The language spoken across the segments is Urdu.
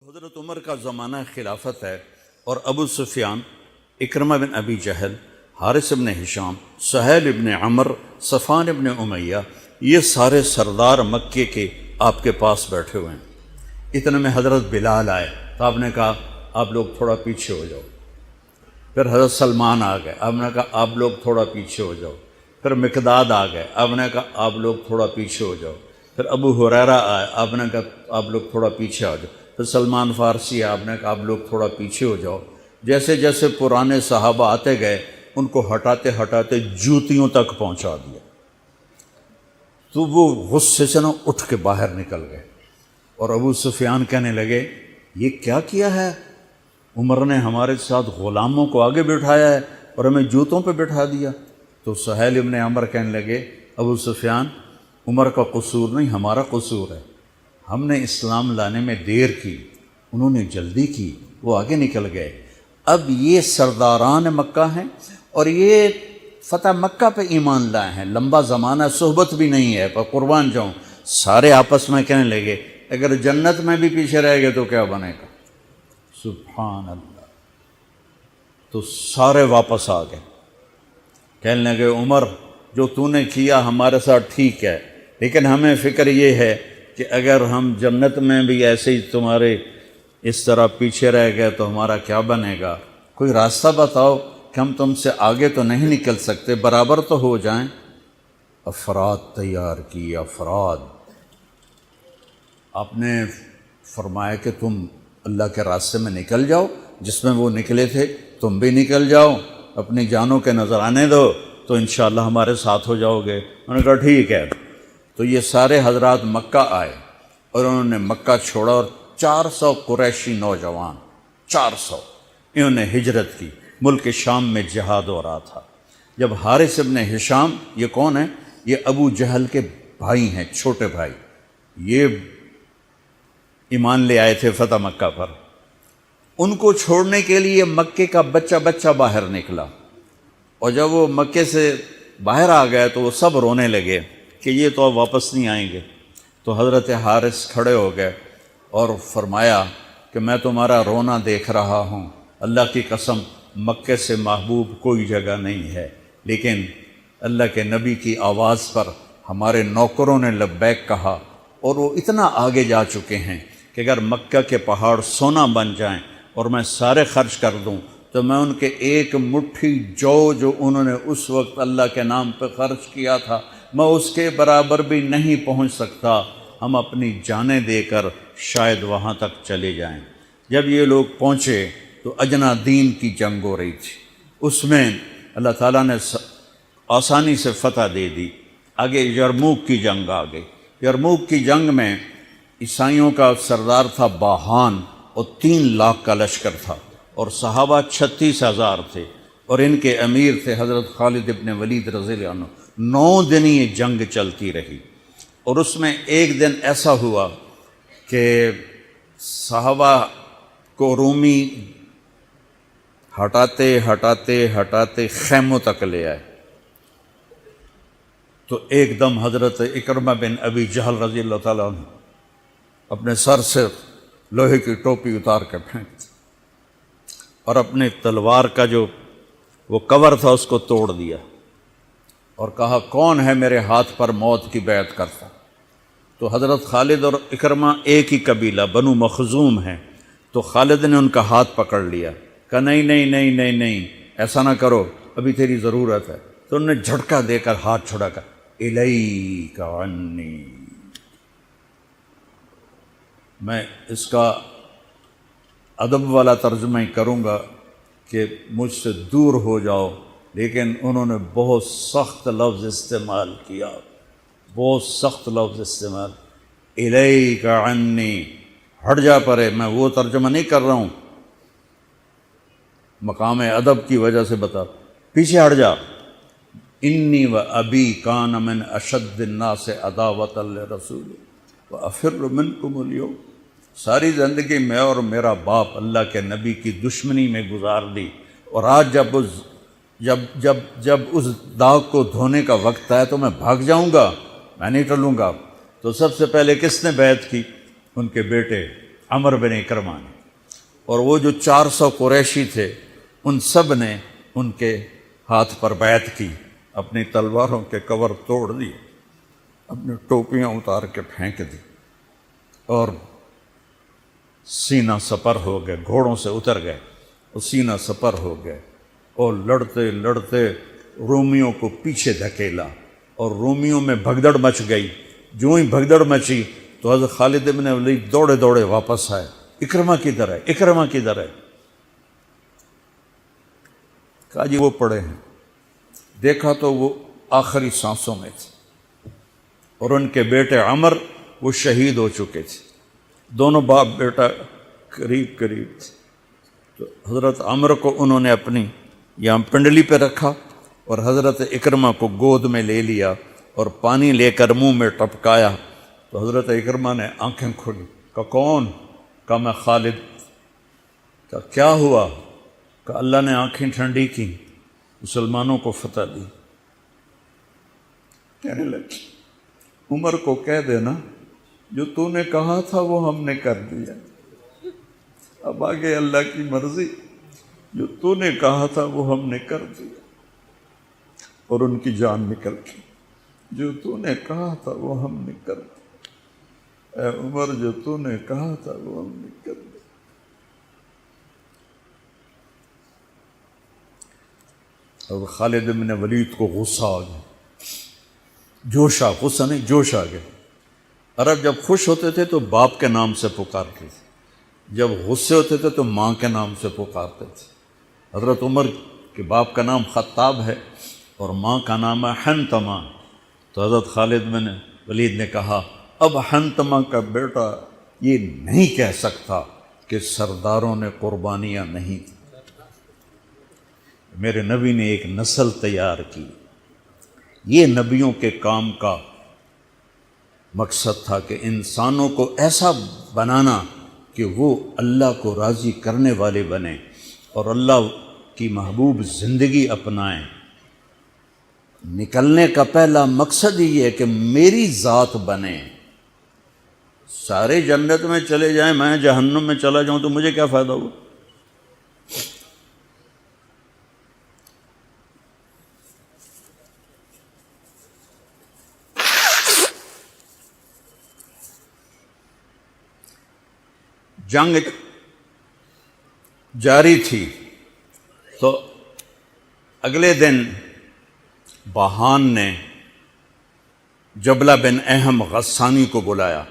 حضرت عمر کا زمانہ خلافت ہے اور ابو سفیان، اکرمہ بن ابی جہل، حارث بن ہشام، سہیل بن عمر، صفوان بن امیہ، یہ سارے سردار مکے کے آپ کے پاس بیٹھے ہوئے ہیں۔ اتنے میں حضرت بلال آئے تو آپ نے کہا آپ لوگ تھوڑا پیچھے ہو جاؤ۔ پھر حضرت سلمان آ گئے، آپ نے کہا آپ لوگ تھوڑا پیچھے ہو جاؤ۔ پھر مقداد آ گئے، آپ نے کہا آپ لوگ تھوڑا پیچھے ہو جاؤ۔ پھر ابو ہریرہ آئے، آپ نے کہا آپ لوگ تھوڑا پیچھے آ جاؤ۔ پھر سلمان فارسی آپ نے کہا آپ لوگ تھوڑا پیچھے ہو جاؤ۔ جیسے جیسے پرانے صحابہ آتے گئے ان کو ہٹاتے ہٹاتے جوتیوں تک پہنچا دیا، تو وہ غصے سے نہ اٹھ کے باہر نکل گئے۔ اور ابو سفیان کہنے لگے یہ کیا کیا ہے، عمر نے ہمارے ساتھ غلاموں کو آگے بٹھایا ہے اور ہمیں جوتوں پہ بٹھا دیا۔ تو سہیل بن عمر کہنے لگے ابو سفیان، عمر کا قصور نہیں ہمارا قصور ہے، ہم نے اسلام لانے میں دیر کی، انہوں نے جلدی کی، وہ آگے نکل گئے۔ اب یہ سرداران مکہ ہیں اور یہ فتح مکہ پہ ایمان لائے ہیں، لمبا زمانہ صحبت بھی نہیں ہے، پر قربان جاؤں سارے آپس میں کہنے لگے اگر جنت میں بھی پیچھے رہ گئے تو کیا بنے گا۔ سبحان اللہ۔ تو سارے واپس آ گئے، کہنے لگے عمر جو تو نے کیا ہمارے ساتھ ٹھیک ہے، لیکن ہمیں فکر یہ ہے کہ اگر ہم جنت میں بھی ایسے ہی تمہارے اس طرح پیچھے رہ گئے تو ہمارا کیا بنے گا، کوئی راستہ بتاؤ کہ ہم تم سے آگے تو نہیں نکل سکتے، برابر تو ہو جائیں۔ افراد تیار کی، افراد۔ آپ نے فرمایا کہ تم اللہ کے راستے میں نکل جاؤ، جس میں وہ نکلے تھے تم بھی نکل جاؤ، اپنی جانوں کے نذرانے دو تو انشاءاللہ ہمارے ساتھ ہو جاؤ گے۔ انہوں نے کہا ٹھیک ہے۔ تو یہ سارے حضرات مکہ آئے اور انہوں نے مکہ چھوڑا اور 400 قریشی نوجوان، 400 انہوں نے ہجرت کی، ملک شام میں جہاد ہو رہا تھا۔ جب حارث بن ہشام، یہ کون ہیں؟ یہ ابو جہل کے بھائی ہیں، چھوٹے بھائی، یہ ایمان لے آئے تھے فتح مکہ پر۔ ان کو چھوڑنے کے لیے مکے کا بچہ بچہ باہر نکلا، اور جب وہ مکے سے باہر آ گئے تو وہ سب رونے لگے کہ یہ تو اب واپس نہیں آئیں گے۔ تو حضرت حارث کھڑے ہو گئے اور فرمایا کہ میں تمہارا رونا دیکھ رہا ہوں، اللہ کی قسم مکے سے محبوب کوئی جگہ نہیں ہے، لیکن اللہ کے نبی کی آواز پر ہمارے نوکروں نے لبیک کہا، اور وہ اتنا آگے جا چکے ہیں کہ اگر مکہ کے پہاڑ سونا بن جائیں اور میں سارے خرچ کر دوں تو میں ان کے ایک مٹھی جو انہوں نے اس وقت اللہ کے نام پہ خرچ کیا تھا میں اس کے برابر بھی نہیں پہنچ سکتا، ہم اپنی جانیں دے کر شاید وہاں تک چلے جائیں۔ جب یہ لوگ پہنچے تو اجنا دین کی جنگ ہو رہی تھی، اس میں اللہ تعالیٰ نے آسانی سے فتح دے دی۔ آگے یرموک کی جنگ آ گئی۔ یرموک کی جنگ میں عیسائیوں کا سردار تھا باہان، اور 3 لاکھ کا لشکر تھا، اور صحابہ 36,000 تھے، اور ان کے امیر تھے حضرت خالد ابن ولید رضی اللہ عنہ۔ 9 دن یہ جنگ چلتی رہی، اور اس میں ایک دن ایسا ہوا کہ صحابہ کو رومی ہٹاتے ہٹاتے ہٹاتے خیموں تک لے آئے۔ تو ایک دم حضرت اکرمہ بن ابی جہل رضی اللہ تعالیٰ عنہ اپنے سر سے لوہے کی ٹوپی اتار کے پھینک دی، اور اپنے تلوار کا جو وہ کور تھا اس کو توڑ دیا، اور کہا کون ہے میرے ہاتھ پر موت کی بیعت کرتا۔ تو حضرت خالد اور اکرمہ ایک ہی قبیلہ بنو مخزوم ہیں، تو خالد نے ان کا ہاتھ پکڑ لیا، کہا نہیں نہیں نہیں نہیں نہیں ایسا نہ کرو، ابھی تیری ضرورت ہے۔ تو انہوں نے جھٹکا دے کر ہاتھ چھڑا کر الیک عنی، میں اس کا ادب والا ترجمہ ہی کروں گا کہ مجھ سے دور ہو جاؤ، لیکن انہوں نے بہت سخت لفظ استعمال کیا، بہت سخت لفظ استعمال، الیک عنی، ہٹ جا پرے۔ میں وہ ترجمہ نہیں کر رہا ہوں، مقام ادب کی وجہ سے بتا، پیچھے ہٹ جا۔ انی و ابی کان من اشد الناس عداوۃ لرسول وافر منکم اليوم، ساری زندگی میں اور میرا باپ اللہ کے نبی کی دشمنی میں گزار دی، اور آج جب اس داغ کو دھونے کا وقت آیا تو میں بھاگ جاؤں گا، میں نہیں ٹلوں گا۔ تو سب سے پہلے کس نے بیعت کی؟ ان کے بیٹے عمر بن اکرمہ نے، اور وہ جو 400 قریشی تھے ان سب نے ان کے ہاتھ پر بیعت کی، اپنی تلواروں کے کور توڑ دیے، اپنی ٹوپیاں اتار کے پھینک دی اور سینہ سپر ہو گئے، گھوڑوں سے اتر گئے اور سینہ سپر ہو گئے، اور لڑتے لڑتے رومیوں کو پیچھے دھکیلا اور رومیوں میں بھگدڑ مچ گئی۔ جو ہی بھگدڑ مچی تو حضرت خالد بن ولید دوڑے دوڑے واپس آئے، اکرمہ کدھر ہے، اکرمہ کدھر ہے؟ کہا جی وہ پڑے ہیں۔ دیکھا تو وہ آخری سانسوں میں تھے، اور ان کے بیٹے عمر وہ شہید ہو چکے تھے، دونوں باپ بیٹا قریب قریب تھے۔ تو حضرت عمر کو انہوں نے اپنی یہاں پنڈلی پہ رکھا اور حضرت اکرمہ کو گود میں لے لیا اور پانی لے کر منہ میں ٹپکایا، تو حضرت اکرمہ نے آنکھیں کھولی، کہا کون؟ کہا میں خالد۔ کہا کیا ہوا؟ کہا اللہ نے آنکھیں ٹھنڈی کی، مسلمانوں کو فتح دی۔ کہنے لگے عمر کو کہہ دینا جو تو نے کہا تھا وہ ہم نے کر دیا، اب آگے اللہ کی مرضی، جو تو نے کہا تھا وہ ہم نے کر دیا۔ اور ان کی جان نکل گئی، جو تو نے کہا تھا وہ ہم نے کر دیا، اے عمر جو تو نے کہا تھا وہ ہم نے کر دیا۔ اور خالد بن ولید کو غصہ آ گیا، غصہ نہیں جوش آ گیا۔ عرب جب خوش ہوتے تھے تو باپ کے نام سے پکارتے تھے، جب غصے ہوتے تھے تو ماں کے نام سے پکارتے تھے۔ حضرت عمر کے باپ کا نام خطاب ہے اور ماں کا نام ہے حنتمہ، تو حضرت خالد بن ولید نے کہا اب حنتمہ کا بیٹا یہ نہیں کہہ سکتا کہ سرداروں نے قربانیاں نہیں دی۔ میرے نبی نے ایک نسل تیار کی، یہ نبیوں کے کام کا مقصد تھا کہ انسانوں کو ایسا بنانا کہ وہ اللہ کو راضی کرنے والے بنیں اور اللہ کی محبوب زندگی اپنائیں۔ نکلنے کا پہلا مقصد ہی یہ ہے کہ میری ذات بنے، سارے جنت میں چلے جائیں میں جہنم میں چلا جاؤں تو مجھے کیا فائدہ ہوا؟ جنگ جاری تھی تو اگلے دن بہان نے جبلہ بن اہم غسانی کو بلایا۔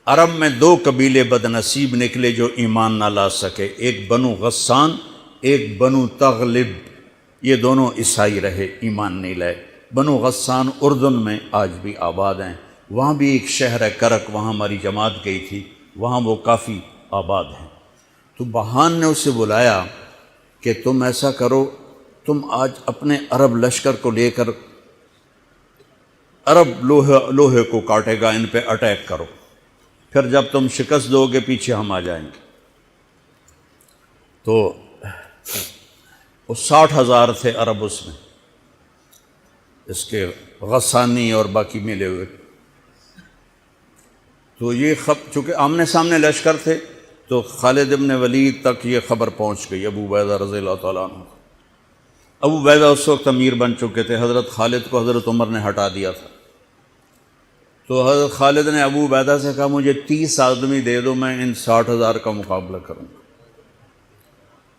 عرب میں 2 قبیلے بد نصیب نکلے جو ایمان نہ لا سکے، ایک بنو غسان، ایک بنو تغلب، یہ دونوں عیسائی رہے، ایمان نہیں لائے۔ بنو غسان اردن میں آج بھی آباد ہیں، وہاں بھی ایک شہر ہے کرک، وہاں ہماری جماعت گئی تھی، وہاں وہ کافی آباد ہیں۔ تو بہان نے اسے بلایا کہ تم ایسا کرو، تم آج اپنے عرب لشکر کو لے کر، عرب لوہے کو کاٹے گا، ان پہ اٹیک کرو، پھر جب تم شکست دو گے پیچھے ہم آ جائیں گے۔ تو وہ 60,000 تھے عرب اس میں، اس کے غسانی اور باقی ملے ہوئے۔ تو یہ چونکہ آمنے سامنے لشکر تھے تو خالد بن ولید تک یہ خبر پہنچ گئی، ابو عبیدہ رضی اللہ تعالیٰ عنہ۔ ابو عبیدہ اس وقت امیر بن چکے تھے، حضرت خالد کو حضرت عمر نے ہٹا دیا تھا۔ تو حضرت خالد نے ابو عبیدہ سے کہا مجھے 30 آدمی دے دو، میں ان 60,000 کا مقابلہ کروں گا۔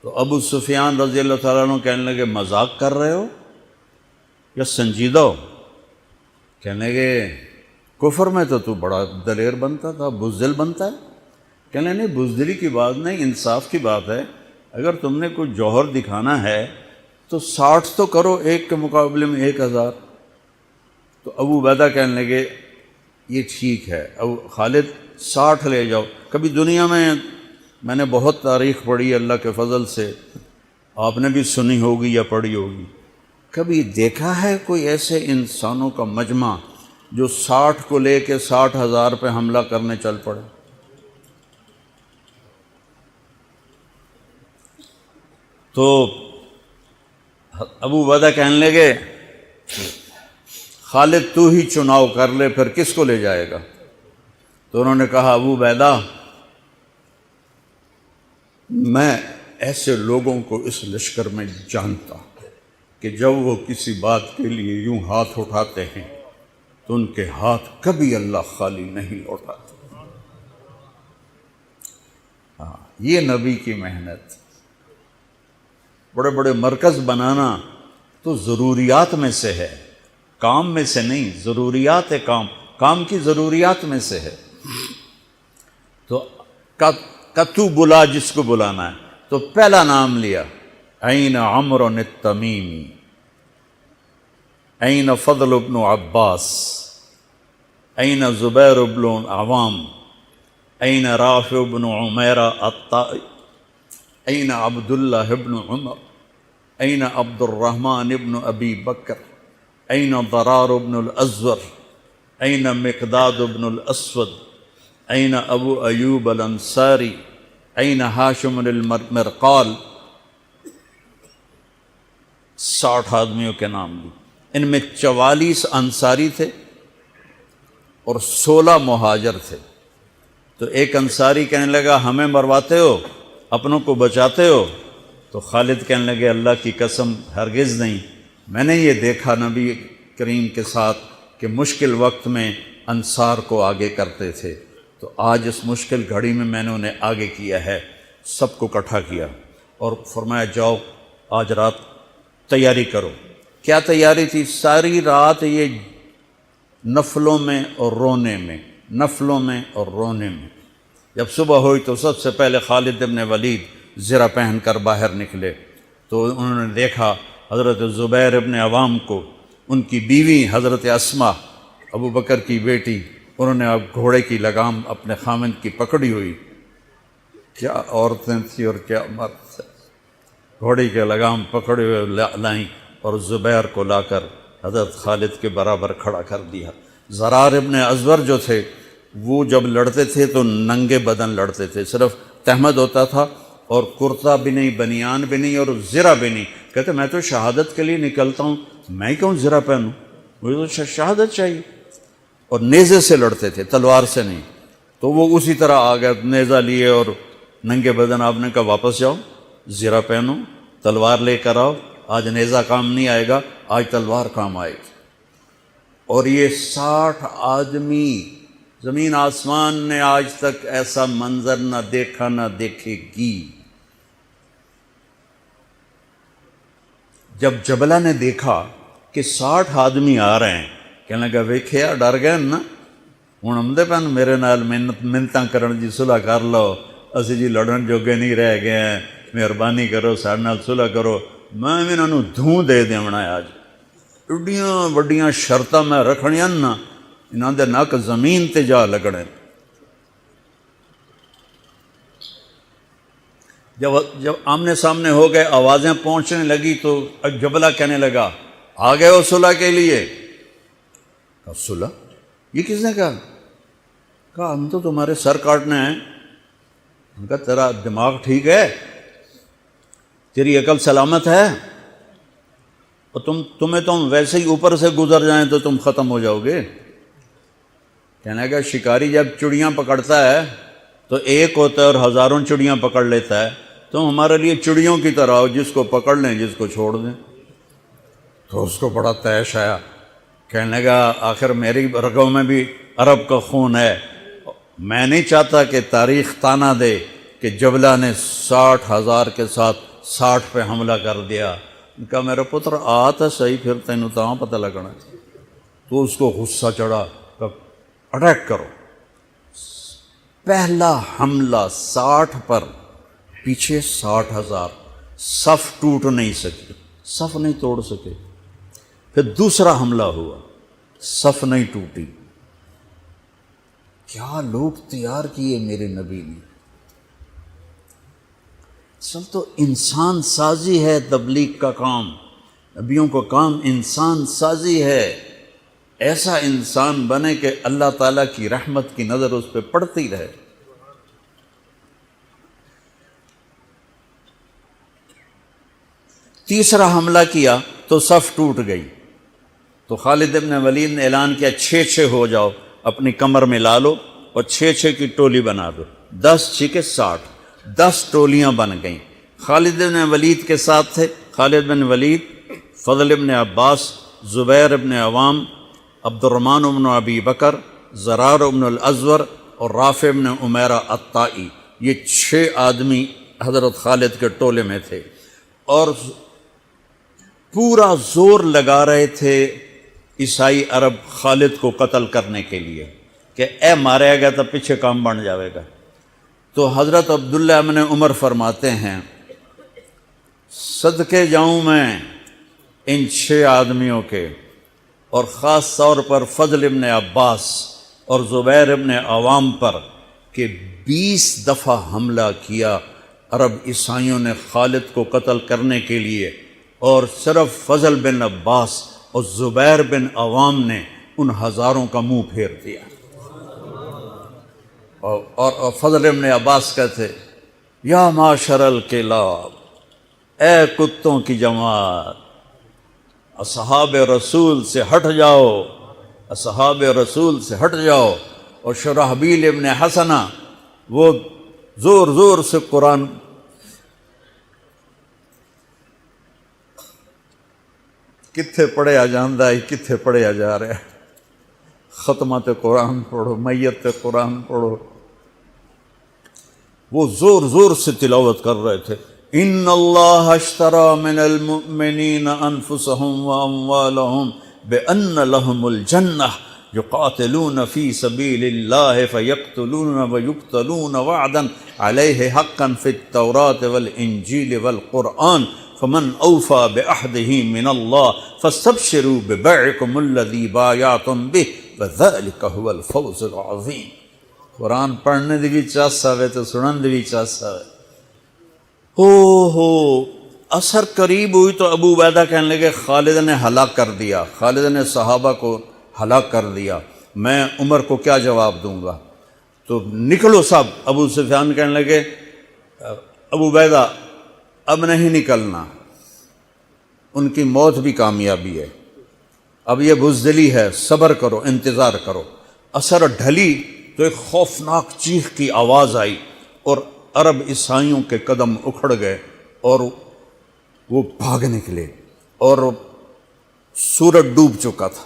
تو ابو سفیان رضی اللہ تعالیٰ عنہ کہنے لگے مذاق کر رہے ہو یا سنجیدہ ہو؟ کہنے لگے کفر میں تو بڑا دلیر بنتا تھا، بزدل بنتا ہے۔ کہنے نہیں، بزدلی کی بات نہیں، انصاف کی بات ہے۔ اگر تم نے کوئی جوہر دکھانا ہے تو 60 تو کرو، ایک کے مقابلے میں 1,000۔ تو ابو عبیدہ کہنے لگے یہ ٹھیک ہے، ابو خالد 60 لے جاؤ۔ کبھی دنیا میں نے بہت تاریخ پڑھی اللہ کے فضل سے، آپ نے بھی سنی ہوگی یا پڑھی ہوگی، کبھی دیکھا ہے کوئی ایسے انسانوں کا مجمع جو 60 کو لے کے 60,000 پہ حملہ کرنے چل پڑے؟ تو ابو عبیدہ کہنے لگے خالد تو ہی چناؤ کر لے، پھر کس کو لے جائے گا؟ تو انہوں نے کہا ابو عبیدہ میں ایسے لوگوں کو اس لشکر میں جانتا ہوں کہ جب وہ کسی بات کے لیے یوں ہاتھ اٹھاتے ہیں تو ان کے ہاتھ کبھی اللہ خالی نہیں لوٹاتے۔ ہاں، یہ نبی کی محنت۔ بڑے بڑے مرکز بنانا تو ضروریات میں سے ہے، کام میں سے نہیں، ضروریات ہے، کام کی ضروریات میں سے ہے۔ تو تو بلا جس کو بلانا ہے، تو پہلا نام لیا، این عمرو التمیمی، این فضل بن عباس، این زبیر بن عوام، این رافع بن عمیرہ الطائی، این عبداللہ بن عمر، این عبد الرحمن بن ابی بکر، این ضرار بن الازور، این مقداد بن الاسود، این ابو ایوب الانصاری، این ہاشم المرقال۔ 60 آدمیوں کے نام لی۔ ان میں 44 انصاری تھے اور 16 مہاجر تھے۔ تو ایک انصاری کہنے لگا ہمیں مرواتے ہو، اپنوں کو بچاتے ہو؟ تو خالد کہنے لگے اللہ کی قسم ہرگز نہیں، میں نے یہ دیکھا نبی کریم کے ساتھ کہ مشکل وقت میں انصار کو آگے کرتے تھے، تو آج اس مشکل گھڑی میں میں نے انہیں آگے کیا ہے۔ سب کو اکٹھا کیا اور فرمایا جاؤ آج رات تیاری کرو۔ کیا تیاری تھی؟ ساری رات یہ نفلوں میں اور رونے میں، نفلوں میں اور رونے میں۔ جب صبح ہوئی تو سب سے پہلے خالد بن ولید زرہ پہن کر باہر نکلے، تو انہوں نے دیکھا حضرت زبیر ابن عوام کو، ان کی بیوی حضرت اسماء ابو بکر کی بیٹی، انہوں نے اب گھوڑے کی لگام اپنے خامند کی پکڑی ہوئی۔ کیا عورتیں تھیں اور کیا مرد تھے، گھوڑے کی لگام پکڑے ہوئے لائیں اور زبیر کو لا کر حضرت خالد کے برابر کھڑا کر دیا۔ ضرار ابن ازور جو تھے وہ جب لڑتے تھے تو ننگے بدن لڑتے تھے، صرف تہمد ہوتا تھا اور کرتا بھی نہیں، بنیان بھی نہیں اور زرہ بھی نہیں۔ کہتے میں تو شہادت کے لیے نکلتا ہوں، میں کیوں زرہ پہنوں، مجھے تو شہادت چاہیے۔ اور نیزے سے لڑتے تھے، تلوار سے نہیں۔ تو وہ اسی طرح آ گئے، نیزہ لیے اور ننگے بدن۔ آپ نے کہا واپس جاؤ، زرہ پہنو، تلوار لے کر آؤ، آج نیزہ کام نہیں آئے گا، آج تلوار کام آئے گی۔ اور یہ 60 آدمی، زمین آسمان نے آج تک ایسا منظر نہ دیکھا نہ دیکھے گی۔ جب جبلہ نے دیکھا کہ 60 آدمی آ رہے ہیں، کہنے لگا ویکھیا ڈر گئے نا، ہوں آمدے پن میرے نال منتاں کرن جی صلح کر لو، اسی جی لڑن جوگے نہیں رہ گئے ہیں، مہربانی کرو سارے نال صلح کرو۔ میں انہوں نے دھوں دے دیونا ہے آج، ایڈیاں وڈیاں شرطاں میں رکھنیاں نا، انہاں دے نک زمین تے جا لگنے۔ جب آمنے سامنے ہو گئے، آوازیں پہنچنے لگی تو جبلہ کہنے لگا آ گئے ہو صلح کے لیے؟ کہا صلح؟ یہ کس نے کہا؟ کہا ہم تو تمہارے سر کاٹنے ہیں۔ ان کا تیرا دماغ ٹھیک ہے، تیری عقل سلامت ہے، اور تمہیں تم ویسے ہی اوپر سے گزر جائیں تو تم ختم ہو جاؤ گے۔ کہنے لگا شکاری جب چڑیاں پکڑتا ہے تو ایک ہوتا ہے اور ہزاروں چڑیاں پکڑ لیتا ہے، تم ہمارے لیے چڑیوں کی طرح ہو، جس کو پکڑ لیں جس کو چھوڑ دیں۔ تو اس کو بڑا طیش آیا، کہنے لگا آخر میری رگوں میں بھی عرب کا خون ہے، میں نہیں چاہتا کہ تاریخ تانا دے کہ جبلہ نے 60,000 کے ساتھ 60 پہ حملہ کر دیا۔ ان کا میرا پتر آتا صحیح، پھر تینوں تاں پتہ لگنا۔ تو اس کو غصہ چڑھا، اٹیک کرو۔ پہلا حملہ 60 پر، پیچھے 60,000، صف ٹوٹ نہیں سکی، صف نہیں توڑ سکے۔ پھر دوسرا حملہ ہوا، صف نہیں ٹوٹی۔ کیا لوگ تیار کیے میرے نبی نے۔ اصل تو انسان سازی ہے تبلیغ کا کام، نبیوں کا کام انسان سازی ہے۔ ایسا انسان بنے کہ اللہ تعالیٰ کی رحمت کی نظر اس پہ پڑتی رہے۔ تیسرا حملہ کیا تو صف ٹوٹ گئی، تو خالد بن ولید نے اعلان کیا 6 ہو جاؤ، اپنی کمر میں لا لو اور 6 کی ٹولی بنا دو، 10 6 60۔ 10 ٹولیاں بن گئیں۔ خالد بن ولید کے ساتھ تھے خالد بن ولید، فضل بن عباس، زبیر بن عوام، عبد الرحمن بن ابی بکر، زرار بن الازور اور رافع بن عمیرہ الطائی۔ یہ 6 آدمی حضرت خالد کے ٹولے میں تھے، اور پورا زور لگا رہے تھے عیسائی عرب خالد کو قتل کرنے کے لیے کہ اے ماریا گیا تو پیچھے کام بن جاوے گا۔ تو حضرت عبداللہ بن عمر فرماتے ہیں صدقے جاؤں میں ان 6 آدمیوں کے، اور خاص طور پر فضل ابن عباس اور زبیر ابن عوام پر، کہ 20 دفعہ حملہ کیا عرب عیسائیوں نے خالد کو قتل کرنے کے لیے، اور صرف فضل بن عباس اور زبیر بن عوام نے ان ہزاروں کا منہ پھیر دیا۔ اور فضل بن عباس کہتے یا معاشر الکلاب، اے کتوں کی جماعت، اصحاب رسول سے ہٹ جاؤ، اصحاب رسول سے ہٹ جاؤ۔ اور شرحبیل ابن حسنہ وہ زور زور سے قرآن کتھے پڑھیا جاندہ ہے، کتھے پڑھیا جا رہا ہے، ختمات قرآن پڑھو، میت قرآن پڑھو، وہ زور زور سے تلاوت کر رہے تھے۔ ان اللہ اشترى من المؤمنین انفسهم واموالهم بان لهم الجنہ یقاتلون فی سبیل اللہ فیقتلون ویقتلون وعدا علیہ حقا فی التوراة والانجیل والقرآن فمن اوفى بعہدہ من اللہ فاستبشروا ببیعکم الذی بایعتم بہ وذلک هو الفوز العظیم۔ قرآن پڑھنے دی بھی چاسا ہے تو سنن دی بھی چاسا ہے۔ ہو اثر قریب ہوئی تو ابو عبیدہ کہنے لگے خالد نے ہلاک کر دیا، خالد نے صحابہ کو ہلاک کر دیا، میں عمر کو کیا جواب دوں گا؟ تو نکلو سب۔ ابو سفیان کہنے لگے ابو عبیدہ اب نہیں نکلنا، ان کی موت بھی کامیابی ہے، اب یہ بزدلی ہے، صبر کرو، انتظار کرو۔ اثر ڈھلی تو ایک خوفناک چیخ کی آواز آئی، اور عرب عیسائیوں کے قدم اکھڑ گئے اور وہ بھاگ نکلے، اور سورج ڈوب چکا تھا۔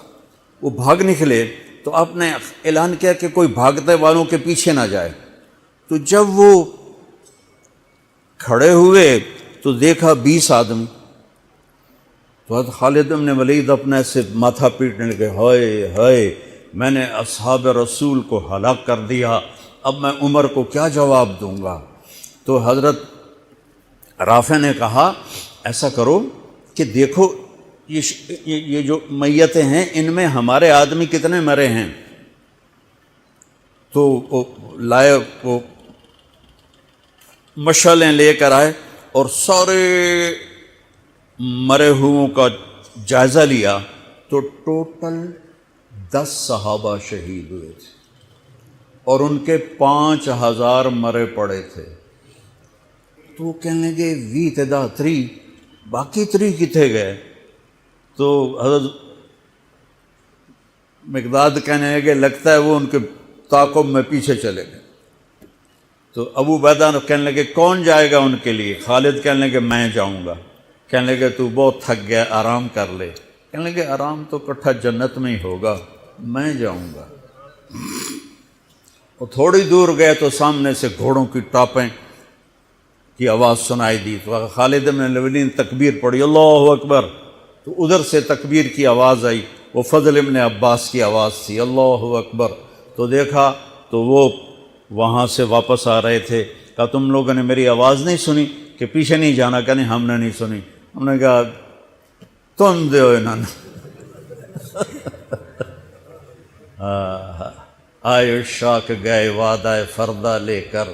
وہ بھاگ نکلے تو آپ نے اعلان کیا کہ کوئی بھاگتے والوں کے پیچھے نہ جائے۔ تو جب وہ کھڑے ہوئے تو دیکھا 20 آدمی، تو حضرت خالد بن ولید اپنے سے ماتھا پیٹنے لگے، ہائے ہائے میں نے اصحاب رسول کو ہلاک کر دیا، اب میں عمر کو کیا جواب دوں گا؟ تو حضرت رافع نے کہا ایسا کرو کہ دیکھو یہ جو میتیں ہیں ان میں ہمارے آدمی کتنے مرے ہیں؟ تو وہ لائے، وہ مشعلیں لے کر آئے اور سارے مرے ہوئوں کا جائزہ لیا، تو ٹوٹل 10 صحابہ شہید ہوئے تھے، اور ان کے 5000 مرے پڑے تھے۔ تو کہنے لگے وی تدا 3 باقی 3 کتنے گئے؟ تو حضرت مقداد کہنے لگے لگتا ہے وہ ان کے تعاقب میں پیچھے چلے گئے۔ تو ابو عبیدہ کہنے لگے کون جائے گا ان کے لیے؟ خالد کہنے لگے میں جاؤں گا۔ کہنے لگے تو بہت تھک گیا، آرام کر لے۔ کہنے لگے آرام تو کٹھا جنت میں ہی ہوگا، میں جاؤں گا۔ وہ تھوڑی دور گئے تو سامنے سے گھوڑوں کی ٹاپیں کی آواز سنائی دی، تو خالد بن ولید نے تکبیر پڑھی، اللہ اکبر۔ تو ادھر سے تکبیر کی آواز آئی، وہ فضل ابن عباس کی آواز تھی، اللہ اکبر۔ تو دیکھا تو وہ وہاں سے واپس آ رہے تھے۔ کہا تم لوگوں نے میری آواز نہیں سنی کہ پیچھے نہیں جانا؟ کہ نہیں ہم نے نہیں سنی۔ ہم نے کہا تم دے انہوں نے آئے شاک گئے وعدہ فردہ لے کر،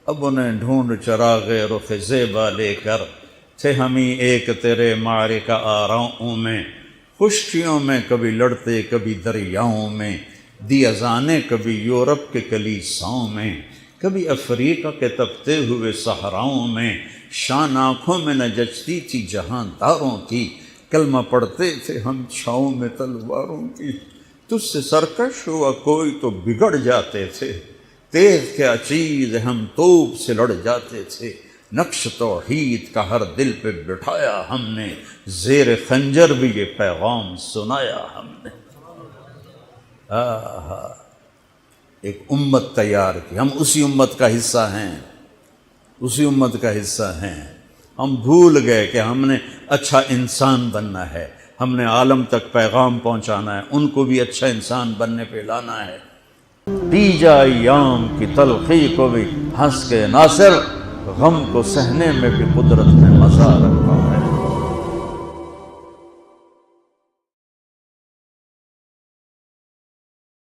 اب انہیں ڈھونڈ چراغ رخ زیبا لے کر، تھے ہمیں ایک تیرے معرکہ آراؤں میں، خشکیوں میں کبھی لڑتے کبھی دریاؤں میں، دی اذانیں کبھی یورپ کے کلیساؤں میں، کبھی افریقہ کے تپتے ہوئے صحراؤں میں، شان آنکھوں میں نہ جچتی تھی جہانداروں کی، کلمہ پڑھتے تھے ہم چھاؤں میں تلواروں کی، تجھ سے سرکش ہوا کوئی تو بگڑ جاتے تھے، تیغ کیا چیز ہم توپ سے لڑ جاتے تھے، نقش توحید کا ہر دل پہ بٹھایا ہم نے، زیر خنجر بھی یہ پیغام سنایا ہم نے۔ ایک امت تیار کی، ہم اسی امت کا حصہ ہیں، اسی امت کا حصہ ہیں۔ ہم بھول گئے کہ ہم نے اچھا انسان بننا ہے، ہم نے عالم تک پیغام پہنچانا ہے، ان کو بھی اچھا انسان بننے پہ لانا ہے۔ پی جا ایام کی تلخی کو بھی ہنس کے ناصر، غم کو سہنے میں بھی قدرت نے مزہ رکھا ہے۔